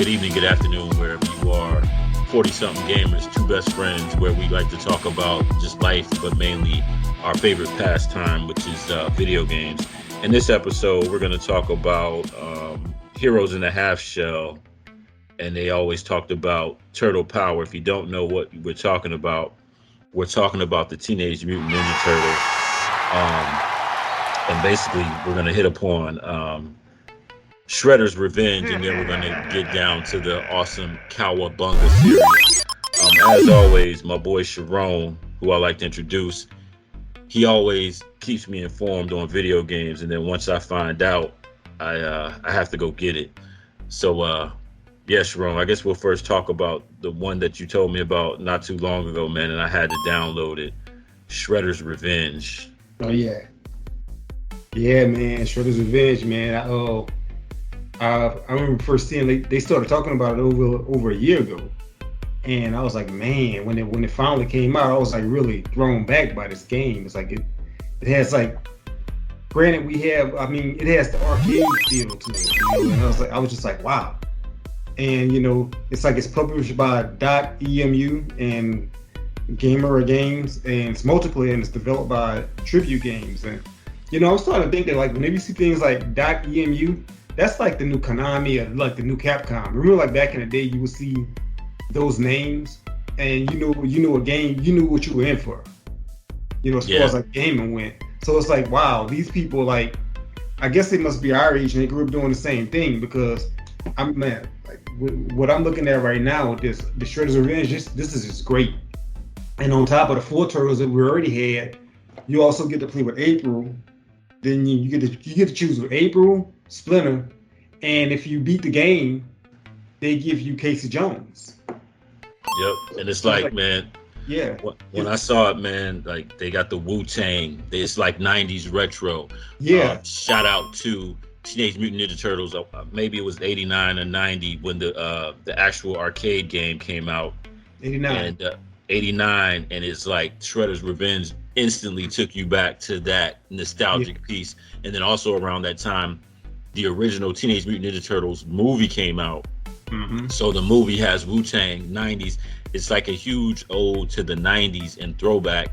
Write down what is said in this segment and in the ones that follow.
good evening, good afternoon, wherever you are. 40-something gamers, two best friends, where we like to talk about just life, but mainly our favorite pastime, which is video games. In this episode, we're going to talk about Heroes in the Half Shell, and they always talked about Turtle Power. If you don't know what we're talking about the Teenage Mutant Ninja Turtles. And basically, we're going to hit upon Shredder's Revenge, and then we're going to get down to the awesome Cowabunga series. As always, my boy Sharon, who I like to introduce, he always keeps me informed on video games, and then once I find out, I have to go get it. So, yeah, Sharon, I guess we'll first talk about the one that you told me about not too long ago, man, and I had to download it, Shredder's Revenge. Oh, yeah. Yeah, man, Shredder's Revenge, man. I remember first seeing they started talking about it over a year ago, and I was like, man, when it finally came out, I was like really thrown back by this game. It's like it has like, granted it has the arcade feel to it, and I was just like, wow. And it's like it's published by .emu and gameragames, and it's multiplayer, and it's developed by tributegames. And I was starting to think that like whenever you see things like .emu, that's like the new Konami or like the new Capcom. Remember, like back in the day, you would see those names, and you knew a game, you knew what you were in for. As far as like gaming went. So it's like, wow, these people, like, I guess they must be our age and they grew up doing the same thing, because what I'm looking at right now with this, the Shredder's Revenge, this is just great. And on top of the 4 turtles that we already had, you also get to play with April. Then you get to choose with April, Splinter, and if you beat the game, they give you Casey Jones. Yep, and it's like, man, yeah. When I saw it, man, like they got the Wu-Tang. It's like 90s retro. Yeah. Shout out to Teenage Mutant Ninja Turtles. Maybe it was 89 or 90 when the actual arcade game came out. 89. And 89, and it's like Shredder's Revenge instantly took you back to that nostalgic piece. And then also around that time, the original Teenage Mutant Ninja Turtles movie came out. Mm-hmm. So the movie has Wu-Tang, 90s. It's like a huge ode to the 90s and throwback.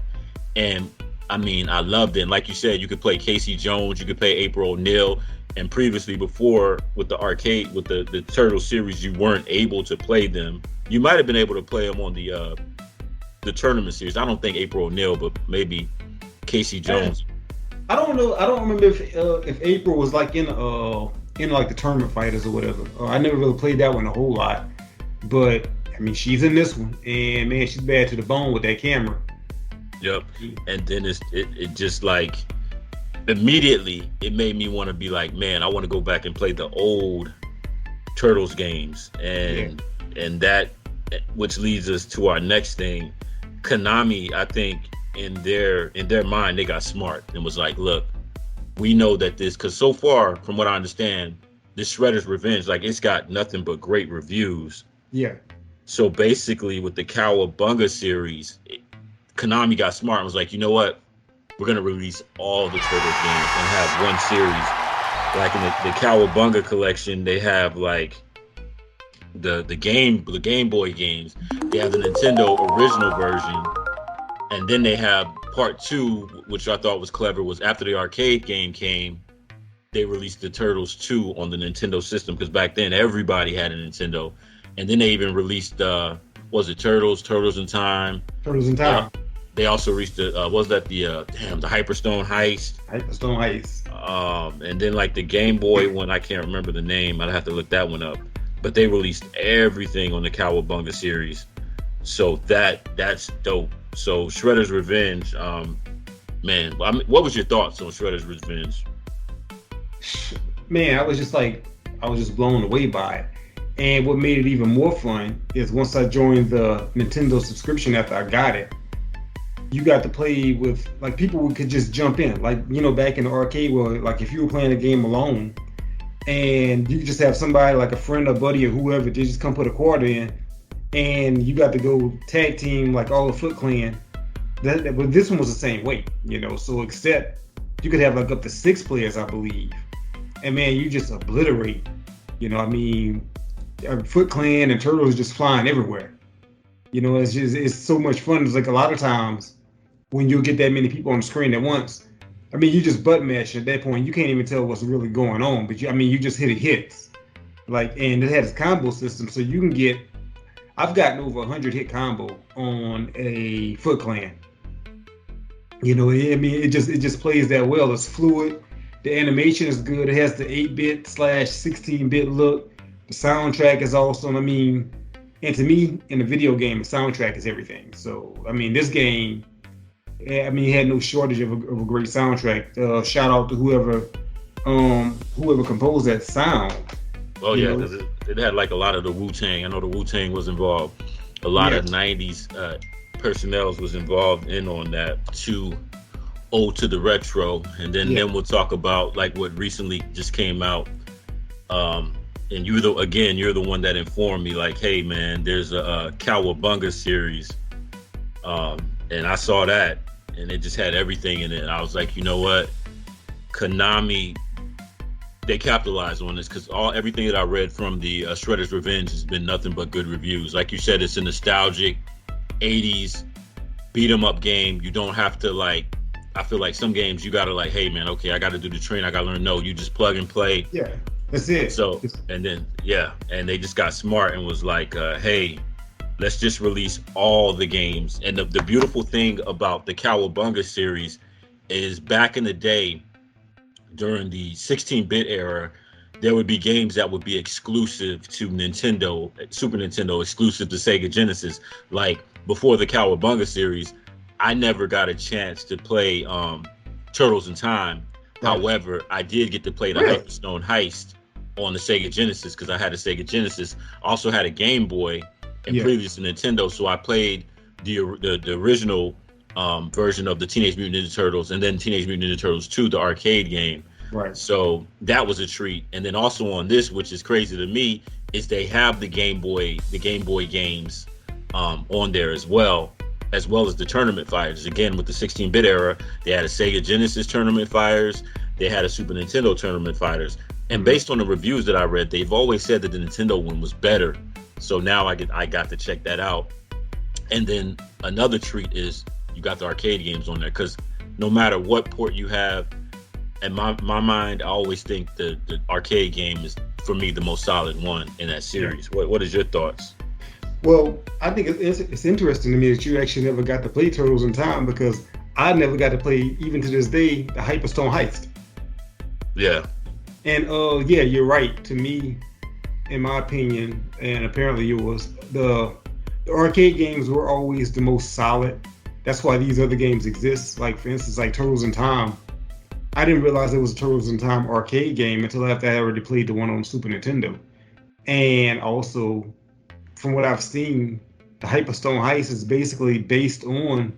And I mean, I loved it. And like you said, you could play Casey Jones, you could play April O'Neil. And previously, before, with the arcade, with the Turtle series, you weren't able to play them. You might have been able to play them on the tournament series. I don't think April O'Neil, but maybe Casey Jones. I don't know. I don't remember if April was like in like the tournament fighters or whatever. I never really played that one a whole lot, but I mean, she's in this one, and man, she's bad to the bone with that camera. Yep. And then it just like immediately it made me want to be like, man, I want to go back and play the old Turtles games, and that, which leads us to our next thing. Konami, I think in their mind, they got smart and was like, look, we know that this, because so far from what I understand, this Shredder's Revenge, like, it's got nothing but great reviews. Yeah. So basically with the Cowabunga series, Konami got smart and was like, you know what, we're going to release all the Turtles games and have one series. Like in the Cowabunga Collection, they have like the Game Boy games. They have the Nintendo original version, and then they have part 2, which I thought was clever, was after the arcade game came, they released the Turtles 2 on the Nintendo system, because back then everybody had a Nintendo. And then they even released was it Turtles in Time? Turtles in Time. They also released the the Hyperstone Heist. Hyperstone Heist. And then like the Game Boy one, I can't remember the name. I'd have to look that one up. But they released everything on the Cowabunga series. So that's dope. So Shredder's Revenge, man, what was your thoughts on Shredder's Revenge? Man, I was just blown away by it. And what made it even more fun is once I joined the Nintendo subscription after I got it, you got to play with, like, people who could just jump in. Like, back in the arcade where, like, if you were playing a game alone and you could just have somebody, like a friend or buddy or whoever, they just come put a quarter in, and you got to go tag team like all the Foot Clan. But this one was the same way, so except you could have like up to 6 players, I believe. And man, you just obliterate, Foot Clan and Turtles just flying everywhere. It's so much fun. It's like a lot of times when you get that many people on the screen at once. I mean, you just button mash at that point. You can't even tell what's really going on. But you just hit hits. And it has a combo system, so you can get. I've gotten over 100 hit combo on a Foot Clan. It just plays that well. It's fluid. The animation is good. It has the 8-bit / 16-bit look. The soundtrack is awesome. And to me, in a video game, the soundtrack is everything. So, this game, it had no shortage of a great soundtrack. Shout out to whoever composed that sound. Oh yeah, because it had like a lot of the Wu-Tang. I know the Wu-Tang was involved. A lot of 90s personnel was involved on that too. Ode to the retro, and then we'll talk about like what recently just came out. And you're the one that informed me, like, hey man, there's a Cowabunga series, and I saw that, and it just had everything in it. And I was like, you know what, Konami, they capitalized on this because everything that I read from the Shredder's Revenge has been nothing but good reviews. Like you said, it's a nostalgic 80s beat 'em up game. You don't have to I feel like some games you gotta hey man, okay, I gotta do the train, I gotta learn. No, you just plug and play. Yeah, that's it. So and then and they just got smart and was like, hey, let's just release all the games. And the beautiful thing about the Cowabunga series is back in the day, during the 16-bit era, there would be games that would be exclusive to Nintendo, Super Nintendo, exclusive to Sega Genesis. Like before the Cowabunga series, I never got a chance to play Turtles in Time. Right. However, I did get to play the Hyperstone Heist on the Sega Genesis because I had a Sega Genesis. I also had a Game Boy and previous to Nintendo, so I played the original version of the Teenage Mutant Ninja Turtles, and then Teenage Mutant Ninja Turtles 2, the arcade game. Right. So that was a treat. And then also on this, which is crazy to me, is they have the Game Boy games on there as well as the tournament fighters. Again, with the 16-bit era, they had a Sega Genesis tournament fighters, they had a Super Nintendo tournament fighters. And based on the reviews that I read, they've always said that the Nintendo one was better. So now I got to check that out. And then another treat is you got the arcade games on there, because no matter what port you have, in my mind, I always think the arcade game is, for me, the most solid one in that series. What is your thoughts? Well, I think it's interesting to me that you actually never got to play Turtles in Time, because I never got to play, even to this day, the Hyperstone Heist. Yeah. And you're right. To me, in my opinion, and apparently yours, the arcade games were always the most solid. That's why these other games exist. Like, for instance, like Turtles in Time. I didn't realize it was a Turtles in Time arcade game until after I already played the one on Super Nintendo. And also, from what I've seen, the Hyperstone Heist is basically based on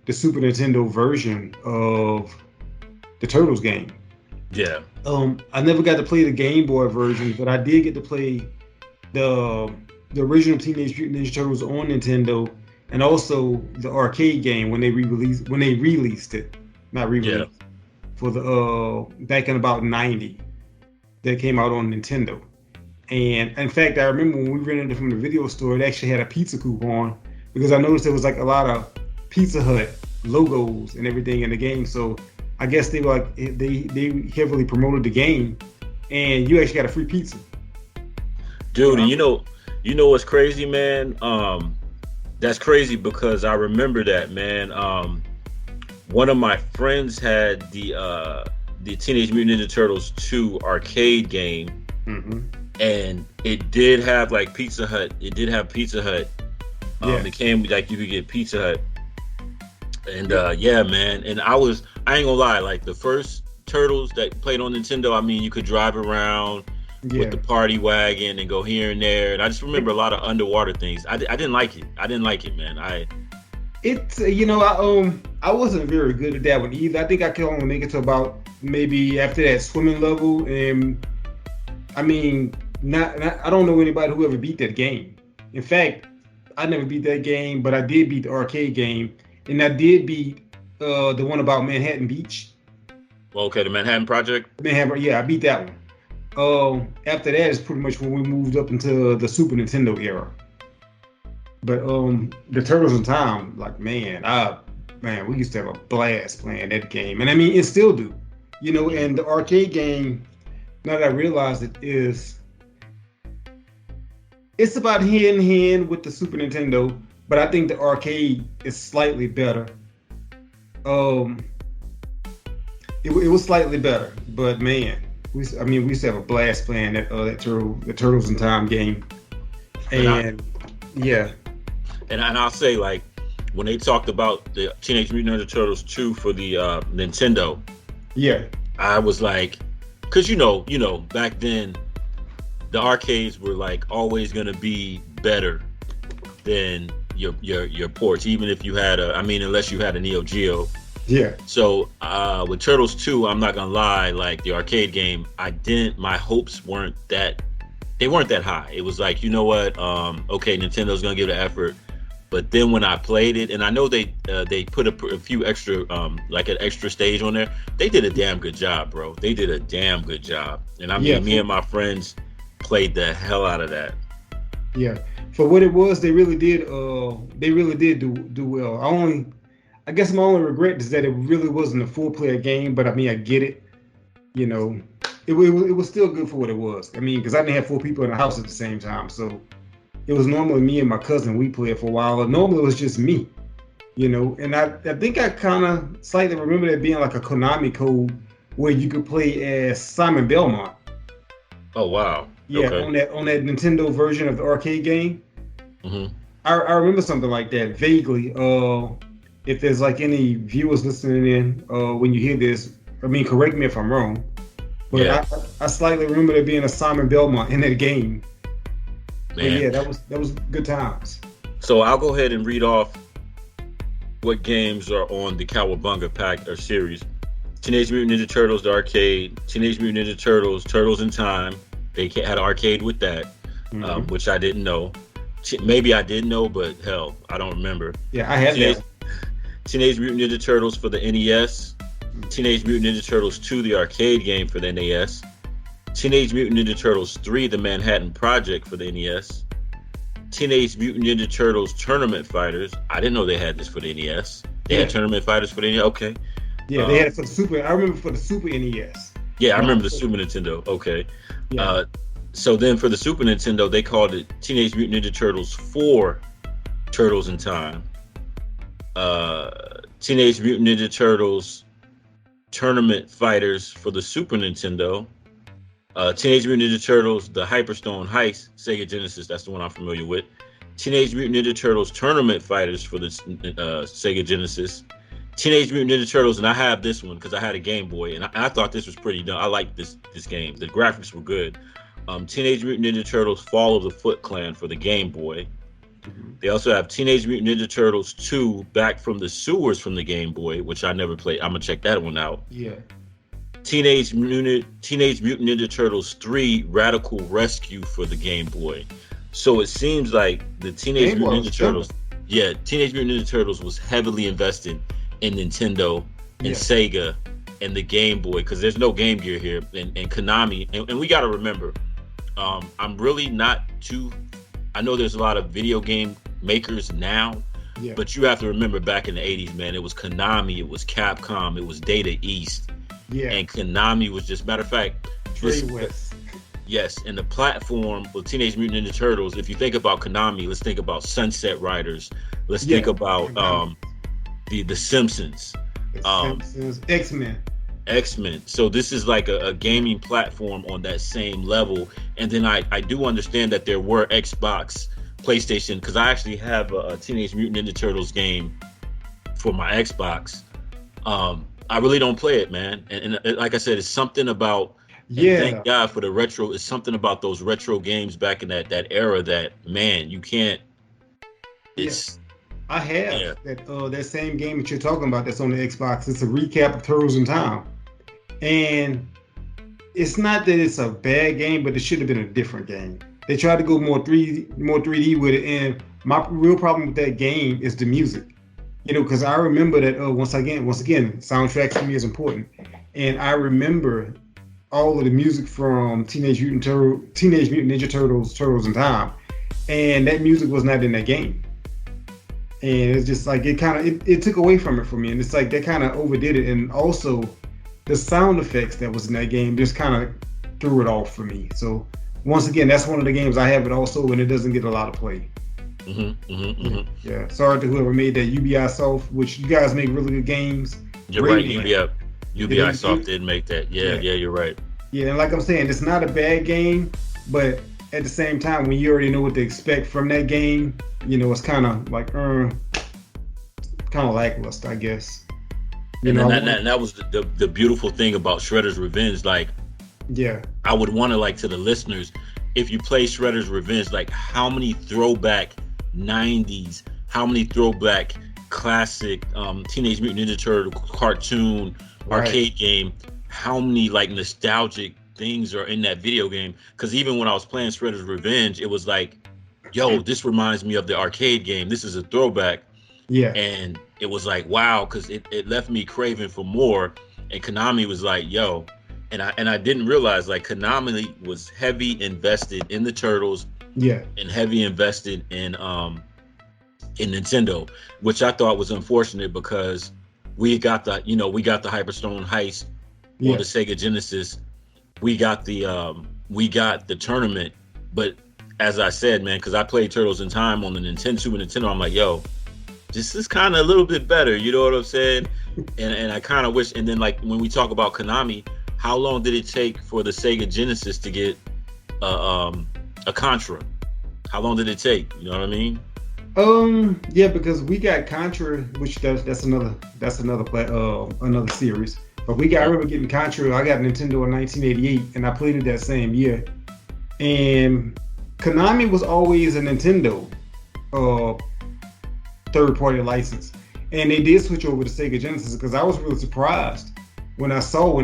the Super Nintendo version of the Turtles game. Yeah. I never got to play the Game Boy version, but I did get to play the original Teenage Mutant Ninja Turtles on Nintendo, and also the arcade game when they released it, not re-released, for the back in about 90, that came out on Nintendo. And in fact, I remember when we rented it from the video store, it actually had a pizza coupon, because I noticed there was like a lot of Pizza Hut logos and everything in the game. So I guess they were like, they heavily promoted the game, and you actually got a free pizza. Dude, you know what's crazy, man? That's crazy because I remember that, man. One of my friends had the Teenage Mutant Ninja Turtles 2 arcade game, and it did have like Pizza Hut. It did have Pizza Hut. It came like you could get Pizza Hut, and man. And I ain't gonna lie, like the first Turtles that played on Nintendo, I mean, you could drive around with the party wagon and go here and there. And I just remember a lot of underwater things. I didn't like it. I didn't like it, man. I wasn't very good at that one either. I think I could only make it to about maybe after that swimming level. And I mean, I don't know anybody who ever beat that game. In fact, I never beat that game, but I did beat the arcade game, and I did beat the one about Manhattan Beach. Okay, the Manhattan Project? I beat that one. After that is pretty much when we moved up into the Super Nintendo era. But the Turtles in Time, like man, we used to have a blast playing that game, and I mean, it still do, you know. And the arcade game, now that I realize it, it's about hand in hand with the Super Nintendo, but I think the arcade is slightly better. It was slightly better, but man, we used to have a blast playing the Turtles in Time game, and yeah. And I'll say, like, when they talked about the Teenage Mutant Ninja Turtles 2 for the Nintendo, yeah, I was like, because you know, back then the arcades were like always gonna be better than your ports, even if you had unless you had a Neo Geo. Yeah. So with Turtles 2, I'm not gonna lie, like the arcade game, my hopes weren't that high. It was like, you know what, okay, Nintendo's gonna give it an effort. But then when I played it, and I know they put a few extra, like an extra stage on there, they did a damn good job, bro. They did a damn good job. And I mean, me and my friends played the hell out of that. Yeah, for what it was, they really did do well. I guess my only regret is that it really wasn't a full player game. But I mean, I get it. You know, it was still good for what it was. I mean, because I didn't have 4 people in the house at the same time, so. It was normally me and my cousin. We played for a while. And normally it was just me, you know. And I think I kind of slightly remember that being like a Konami code where you could play as Simon Belmont. Oh wow! Yeah, okay. on that Nintendo version of the arcade game. Mm-hmm. I remember something like that vaguely. If there's like any viewers listening in, when you hear this, I mean, correct me if I'm wrong, but yeah. I slightly remember there being a Simon Belmont in that game. Man. Yeah, that was good times. So I'll go ahead and read off what games are on the Cowabunga pack or series. Teenage Mutant Ninja Turtles, the arcade. Teenage Mutant Ninja Turtles, Turtles in Time. They had an arcade with that, which I didn't know. Maybe I did know, but hell, I don't remember. Yeah, I had that. Teenage Mutant Ninja Turtles for the NES. Teenage Mutant Ninja Turtles 2, the arcade game for the NES. Teenage Mutant Ninja Turtles 3, the Manhattan Project for the NES. Teenage Mutant Ninja Turtles Tournament Fighters. I didn't know they had this for the NES. They had Tournament Fighters for the NES? Okay. Yeah, they had it for the Super. I remember for the Super NES. Yeah, I remember the Super Nintendo. Okay. Yeah. So then for the Super Nintendo, they called it Teenage Mutant Ninja Turtles 4 Turtles in Time. Teenage Mutant Ninja Turtles Tournament Fighters for the Super Nintendo. Teenage Mutant Ninja Turtles, the Hyperstone Heist, Sega Genesis, that's the one I'm familiar with. Teenage Mutant Ninja Turtles Tournament Fighters for the Sega Genesis. Teenage Mutant Ninja Turtles, and I have this one because I had a Game Boy, and I thought this was pretty done. I liked this game. The graphics were good. Teenage Mutant Ninja Turtles Fall of the Foot Clan for the Game Boy. They also have Teenage Mutant Ninja Turtles 2 Back from the Sewers from the Game Boy, which I never played. I'm going to check that one out. Yeah. Teenage Mutant Ninja Turtles 3 Radical Rescue for the Game Boy. So it seems like the Teenage Mutant Ninja Turtles, Teenage Mutant Ninja Turtles was heavily invested in Nintendo and Sega and the Game Boy, because there's no Game Gear here, and Konami. And we got to remember, I'm really not too. I know there's a lot of video game makers now, but you have to remember back in the 80s, man, it was Konami, it was Capcom, it was Data East. Yeah. And Konami was just, matter of fact, yes, and the platform with Teenage Mutant Ninja Turtles, if you think about Konami, let's think about Sunset Riders. Let's think about the Simpsons. Simpsons, X-Men. So this is like a gaming platform on that same level. And then I do understand that there were Xbox, PlayStation, because I actually have a Teenage Mutant Ninja Turtles game for my Xbox. I really don't play it, man. And like I said, it's something about, thank God for the retro, it's something about those retro games back in that era that, man, you can't, it's... I have that same game that you're talking about that's on the Xbox. It's a recap of Turtles in Time. And it's not that it's a bad game, but it should have been a different game. They tried to go more 3D with it. And my real problem with that game is the music. You know, because I remember that once again, soundtracks to me is important. And I remember all of the music from Teenage Mutant Ninja Turtles, Turtles in Time, and that music was not in that game. And it's just like it took away from it for me, and it's like they kind of overdid it, and also the sound effects that was in that game just kind of threw it off for me. So once again, that's one of the games I have it also, and it doesn't get a lot of play. Yeah, sorry to whoever made that. Ubisoft, which you guys make really good games. You're right. Ubisoft did make that. Yeah, you're right. Yeah, and like I'm saying, it's not a bad game, but at the same time, when you already know what to expect from that game, you know, it's kind of like, kind of lackluster, I guess. That was the beautiful thing about Shredder's Revenge. Like, yeah, I would want to, like, to the listeners, if you play Shredder's Revenge, like, how many throwback 90s, how many throwback classic Teenage Mutant Ninja Turtle cartoon arcade game, how many like nostalgic things are in that video game? Because even when I was playing Shredder's Revenge, it was like, yo, this reminds me of the arcade game. This is a throwback. Yeah. And it was like, wow, because it left me craving for more. And Konami was like, yo, and I didn't realize, like, Konami was heavy invested in the Turtles. Yeah. And heavy invested in Nintendo, which I thought was unfortunate because we got the Hyperstone Heist on the Sega Genesis. We got the tournament, but as I said, man, because I played Turtles in Time on the Super Nintendo, I'm like, yo, this is kind of a little bit better, you know what I'm saying? And I kind of wish. And then, like, when we talk about Konami, how long did it take for the Sega Genesis to get a Contra? How long did it take? You know what I mean? Yeah, because we got Contra, which that's another series. But I remember getting Contra. I got Nintendo in 1988, and I played it that same year. And Konami was always a Nintendo third-party license, and they did switch over to Sega Genesis because I was really surprised when they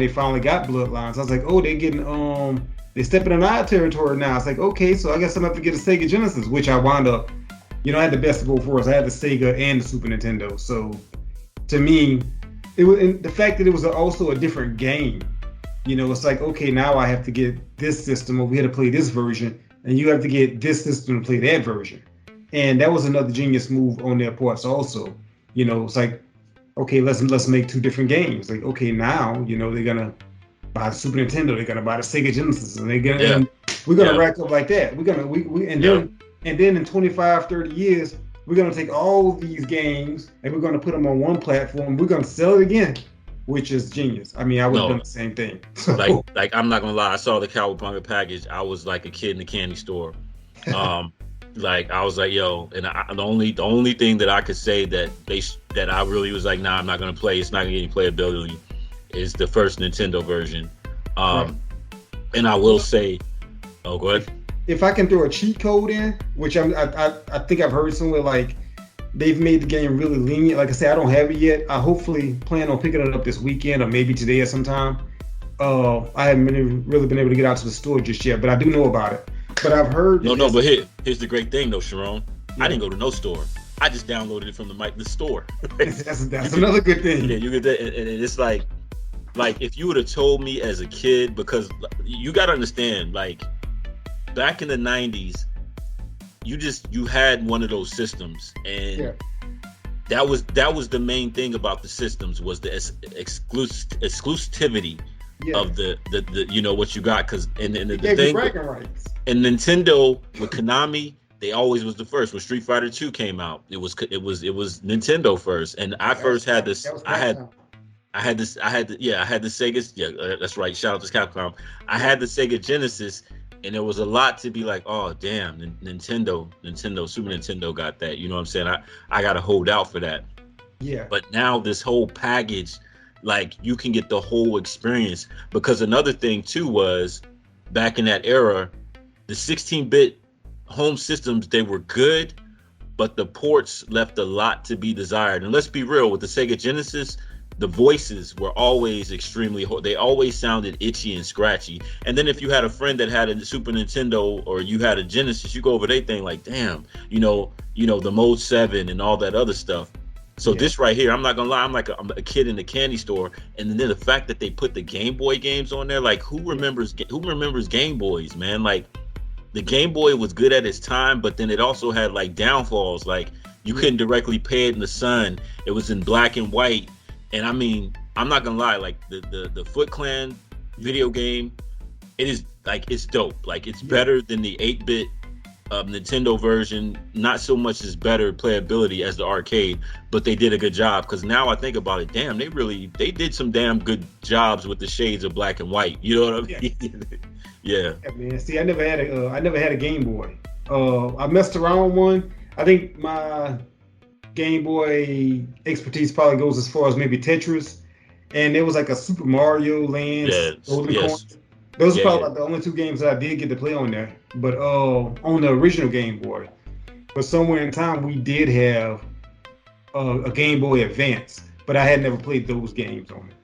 finally got Bloodlines. I was like, oh, they're stepping in our territory now. It's like, okay, so I guess I'm gonna have to get a Sega Genesis, which I wound up, I had the best of both worlds. I had the Sega and the Super Nintendo. So to me, it was, and the fact that it was also a different game. It's like, okay, now I have to get this system over here to play this version, and you have to get this system to play that version. And that was another genius move on their parts also. It's like, okay, let's make two different games. Like, okay, now, they're gonna buy the Super Nintendo, they're gonna buy the Sega Genesis, and we're gonna rack up like that. And then in 25, 30 years, we're gonna take all these games and we're gonna put them on one platform. We're gonna sell it again, which is genius. I mean, I would have done the same thing. So. Like I'm not gonna lie, I saw the Cowabunga package. I was like a kid in the candy store. Like I was like, yo, and the only thing that I could say that I really was like, nah, I'm not gonna play. It's not gonna get any playability. Is the first Nintendo version. Right. And I will say, oh, go ahead. If I can throw a cheat code in, which I think I've heard somewhere, like they've made the game really lenient. Like I said, I don't have it yet. I hopefully plan on picking it up this weekend or maybe today or sometime. I haven't really been able to get out to the store just yet, but I do know about it. But I've heard. But here's the great thing though, Sharon. Yeah. I didn't go to no store. I just downloaded it from the store. that's another good thing. Yeah, you get that, and it's like if you would have told me as a kid, because you got to understand, like back in the 90s, you had one of those systems, and that was the main thing about the systems was the exclusivity of the what you got, because and the thing and Nintendo with Konami, they always was the first. When Street Fighter 2 came out, it was Nintendo first, and I first had this. I had the Sega. Yeah, that's right. Shout out to Capcom. I had the Sega Genesis, and there was a lot to be like, oh damn, Nintendo, Super Nintendo got that. You know what I'm saying? I got to hold out for that. Yeah. But now this whole package, like you can get the whole experience. Because another thing too was, back in that era, the 16-bit home systems, they were good, but the ports left a lot to be desired. And let's be real, with the Sega Genesis, the voices were always they always sounded itchy and scratchy. And then if you had a friend that had a Super Nintendo or you had a Genesis, you go over their thing like, damn, the Mode 7 and all that other stuff. So this right here, I'm not gonna lie, I'm a kid in the candy store, and then the fact that they put the Game Boy games on there, like who remembers Game Boys, man? Like the Game Boy was good at its time, but then it also had like downfalls. Like you couldn't directly play it in the sun. It was in black and white, and I mean, I'm not gonna lie, like the Foot Clan video game, it is like it's dope. Like it's better than the 8-bit Nintendo version. Not so much as better playability as the arcade, but they did a good job. Because now I think about it, damn, they did some damn good jobs with the shades of black and white. You know what I mean? Yeah, man. See, I never had a Game Boy. I messed around with one. I think my Game Boy expertise probably goes as far as maybe Tetris, and there was like a Super Mario Land, Golden Coins. Those are probably like the only two games that I did get to play on there. But on the original Game Boy, but somewhere in time we did have a Game Boy Advance, but I had never played those games on it.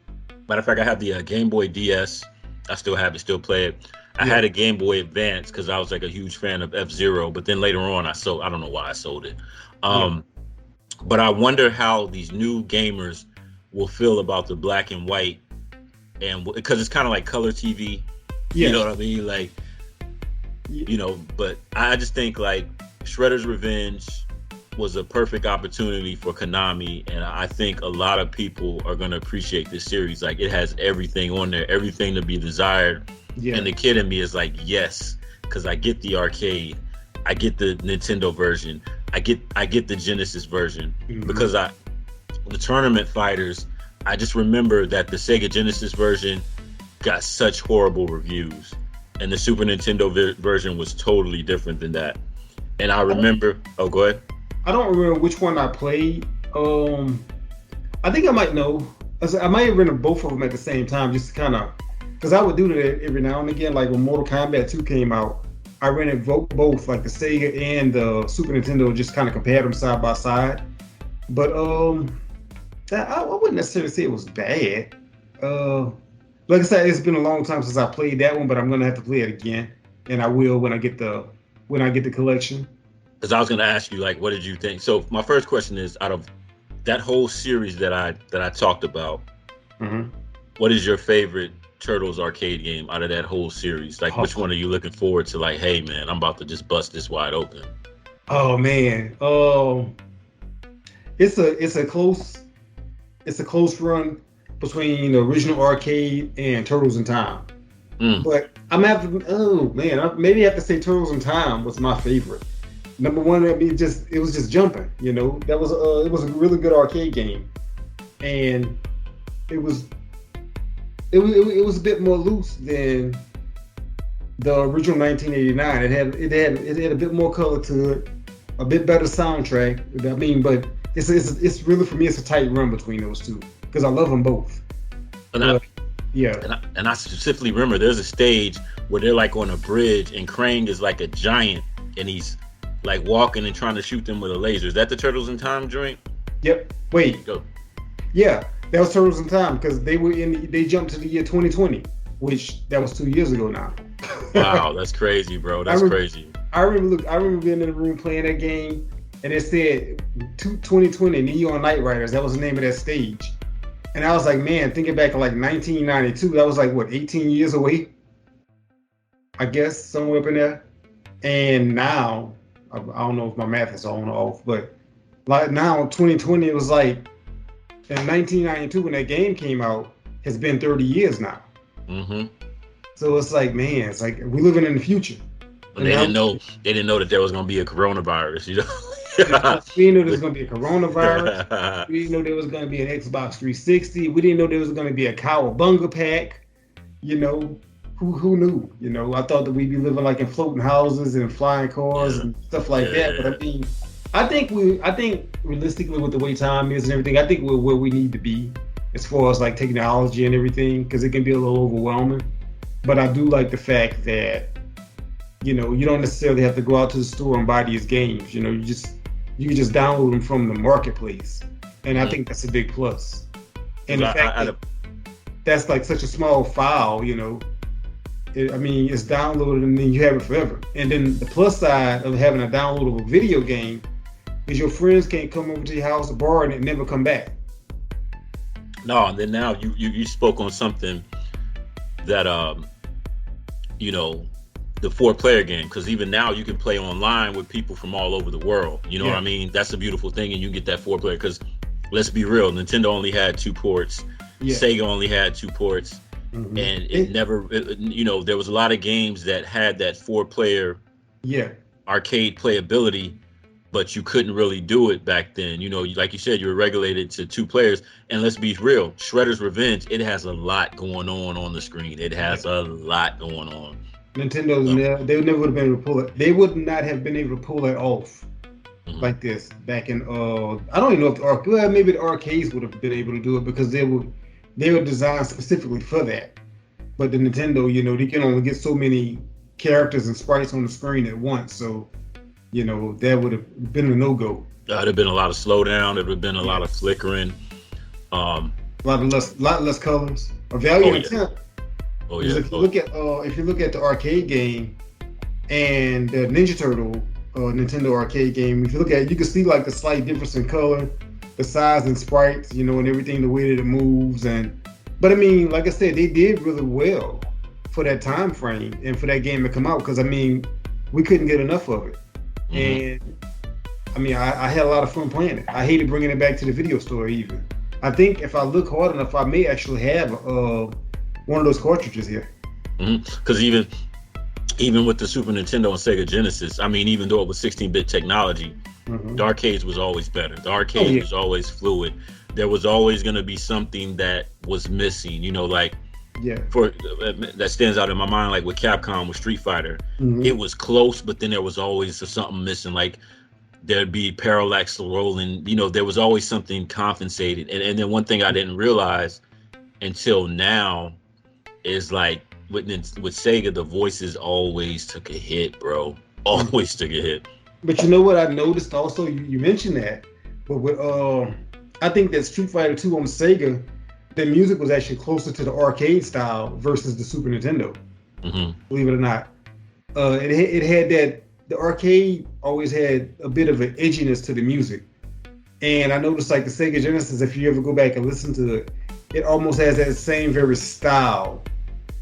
Matter of fact, I have the Game Boy DS. I still have it, still play it. I had a Game Boy Advance because I was like a huge fan of F-Zero, but then later on I don't know why I sold it. But I wonder how these new gamers will feel about the black and white, and because it's kind of like color TV. You know what I mean? Like, you know, but I just think like Shredder's Revenge was a perfect opportunity for Konami, and I think a lot of people are going to appreciate this series. Like it has everything on there, everything to be desired. And the kid in me is like, yes, because I get the arcade, I get the Nintendo version, I get the Genesis version, because the tournament fighters, I just remember that the Sega Genesis version got such horrible reviews, and the Super Nintendo version was totally different than that. And I remember, go ahead. I don't remember which one I played. I think I might know. I might have rented both of them at the same time, just to kind of, because I would do that every now and again. Like when Mortal Kombat 2 came out, I rented both, like the Sega and the Super Nintendo, just kind of compared them side by side. But I wouldn't necessarily say it was bad. Like I said, it's been a long time since I played that one, but I'm gonna have to play it again, and I will when I get the collection. Because I was gonna ask you, like, what did you think? So my first question is, out of that whole series that I talked about, what is your favorite Turtles arcade game out of that whole series? Like, which one are you looking forward to? Like, hey man, I'm about to just bust this wide open. Oh man, it's a close run between the original arcade and Turtles in Time. But I'm gonna have to, maybe I have to say Turtles in Time was my favorite. Number one, I mean, it was just jumping, you know. That was it was a really good arcade game, and it was a bit more loose than the original 1989. It had a bit more color to it, a bit better soundtrack. I mean, but it's really, for me, it's a tight run between those two, because I love them both. And I specifically remember there's a stage where they're like on a bridge, and Krang is like a giant, and he's like walking and trying to shoot them with a laser. Is that the Turtles in Time joint? Yep. Wait. Go. Yeah, that was Turtles in Time, because they jumped to the year 2020, which that was 2 years ago now. Wow, that's crazy, bro. That's crazy. I remember being in the room playing that game, and it said 2020 Neon Knight Riders. That was the name of that stage. And I was like, man, thinking back to like 1992, that was like, what, 18 years away? I guess, somewhere up in there. And now, I don't know if my math is on or off, but like now, 2020, it was like, in 1992 when that game came out, has been 30 years now. So it's like, man, it's like we're living in the future. And they didn't know that there was going to be a coronavirus, you know? We didn't know there was going to be a coronavirus. We didn't know there was going to be an Xbox 360. We didn't know there was going to be a Cowabunga pack. You know, who knew? You know, I thought that we'd be living like in floating houses and flying cars and stuff like that. But I mean, I think realistically, with the way time is and everything, I think we're where we need to be as far as like technology and everything, because it can be a little overwhelming. But I do like the fact that, you know, you don't necessarily have to go out to the store and buy these games. You know, you can just download them from the marketplace, and I think that's a big plus. And the fact that that's like such a small file, you know, it's downloaded and then you have it forever. And then the plus side of having a downloadable video game because your friends can't come over to your house to borrow it and never come back. No, and then now you spoke on something that you know, the 4-player game, because even now you can play online with people from all over the world. You know what I mean? That's a beautiful thing, and you get that 4-player. Because let's be real, Nintendo only had 2 ports, Sega only had 2 ports, and it never. You know, there was a lot of games that had that 4-player arcade playability, but you couldn't really do it back then. You know, like you said, you were regulated to 2 players. And let's be real, Shredder's Revenge, it has a lot going on the screen. It has a lot going on. Nintendo's they never would have been able to pull it. They would not have been able to pull it off like this back in. I don't even know if maybe the arcades would have been able to do it because they were designed specifically for that. But the Nintendo, you know, they can only get so many characters and sprites on the screen at once. So, you know, that would have been a no-go. There'd have been a lot of slowdown. There would have been a lot of flickering. A lot less colors. A valiant attempt. Oh yeah. If you look at the arcade game and the Ninja Turtle Nintendo arcade game, if you look at it, you can see like the slight difference in color, the size and sprites, you know, and everything, the way that it moves. But I mean, like I said, they did really well for that time frame and for that game to come out, because I mean, we couldn't get enough of it. And I mean, I had a lot of fun playing it. I hated bringing it back to the video store even. I think if I look hard enough, I may actually have one of those cartridges here. Because even with the Super Nintendo and Sega Genesis, I mean, even though it was 16-bit technology, the arcades was always better. The arcade was always fluid. There was always going to be something that was missing, you know, like that stands out in my mind, like with Capcom with Street Fighter. It was close, but then there was always something missing. Like there'd be parallax rolling, you know, there was always something compensated. And then one thing I didn't realize until now is like with Sega, the voices always took a hit, bro. Always took a hit. But you know what I noticed also? You mentioned that, but with I think that Street Fighter 2 on Sega, the music was actually closer to the arcade style versus the Super Nintendo. Believe it or not, it had that. The arcade always had a bit of an edginess to the music, and I noticed like the Sega Genesis, if you ever go back and listen to it, it almost has that same very style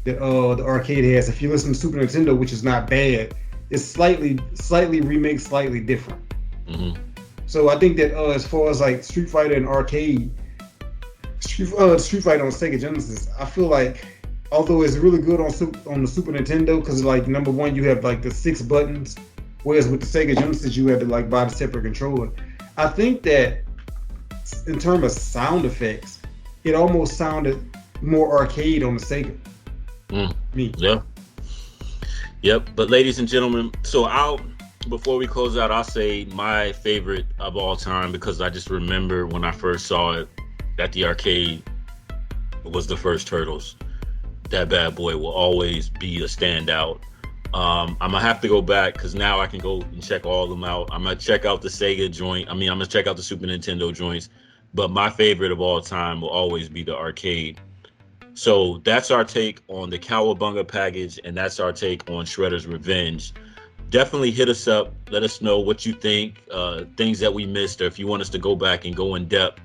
that the arcade has. If you listen to Super Nintendo, which is not bad, it's slightly remixed, slightly different. So I think that as far as like Street Fighter and arcade, Street Fighter on Sega Genesis, I feel like although it's really good on the Super Nintendo, because like number one, you have like the 6 buttons, whereas with the Sega Genesis you had to like buy the separate controller. I think that in terms of sound effects, it almost sounded more arcade on the Sega. Yep. But ladies and gentlemen, so before we close out, I'll say my favorite of all time, because I just remember when I first saw it at the arcade, was the first Turtles. That bad boy will always be a standout. I'm gonna have to go back because now I can go and check all of them out. I'm gonna check out the Sega joint. I'm gonna check out the Super Nintendo joints. But my favorite of all time will always be the arcade. So that's our take on the Cowabunga package, and that's our take on Shredder's Revenge. Definitely hit us up. Let us know what you think, things that we missed, or if you want us to go back and go in depth.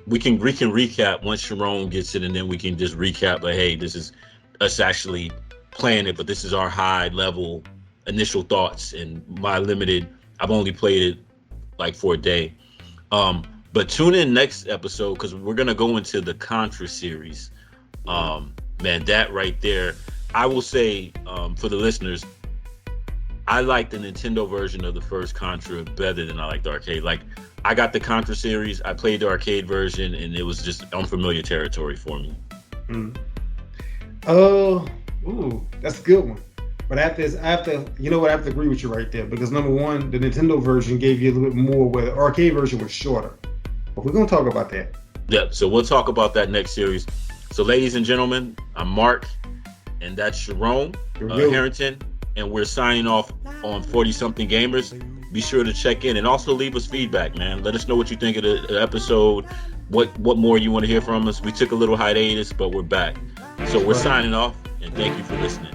We can recap once Sharon gets it, and then we can just recap. But hey, this is us actually playing it, but this is our high level initial thoughts and my limited. I've only played it like for a day. But tune in next episode because we're gonna go into the Contra series. Man, that right there, I will say for the listeners, I like the Nintendo version of the first Contra better than I like the arcade. Like, I got the Contra series, I played the arcade version, and it was just unfamiliar territory for me. That's a good one. But I have to agree with you right there, because number one, the Nintendo version gave you a little bit more, where the arcade version was shorter. But we're gonna talk about that. Yep. So we'll talk about that next series. So, ladies and gentlemen, I'm Mark, and that's Sharon Harrington, and we're signing off on 40 Something Gamers. Be sure to check in and also leave us feedback, man. Let us know what you think of the episode. What more you want to hear from us. We took a little hiatus, but we're back. So we're signing off, and thank you for listening.